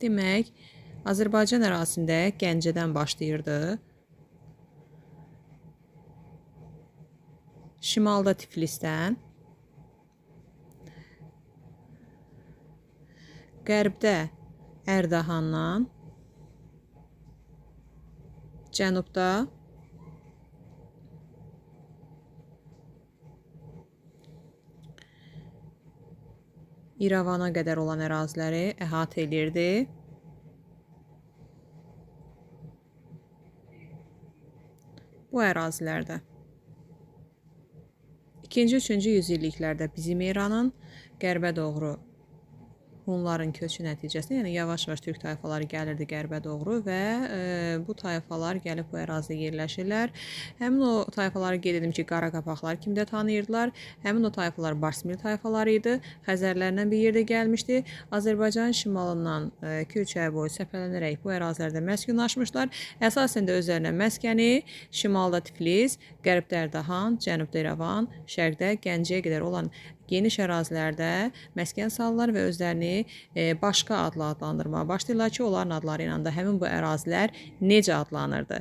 Demək, Azərbaycan ərazisində Gəncədən başlayırdı. Şimalda Tiflisdən, qərbdə Ərdahandan, cənubda İrəvana qədər olan əraziləri əhatə edirdi. Bu ərazilərdə 2-3-cü yüzilliklərdə bizim İranın qərbə doğru Hunların köçü nəticəsində, yəni yavaş-yavaş türk tayfaları gəlirdi qərbə doğru və bu tayfalar gəlib bu ərazidə yerləşirlər. Həmin o tayfaları qeyd edim ki, Qaraqapaqlar kimi də tanıyırdılar. Həmin o tayfalar Barsmir tayfaları idi. Xəzərlərlə bir yerdə gəlmişdi. Azərbaycanın şimalından 2-3 ay boyu səpələnərək bu ərazilərdə məskunlaşmışlar. Əsasən də özlərinə məskəni şimalda Tiflis, qərbdə Ərdahan, cənubda İrəvan, şərqdə Gəncəyə qədər olan geniş ərazilərdə məskən salırlar və özlərini başqa adla adlandırmağa başlayırlar ki, onların adları ilə də həmin bu ərazilər necə adlanırdı?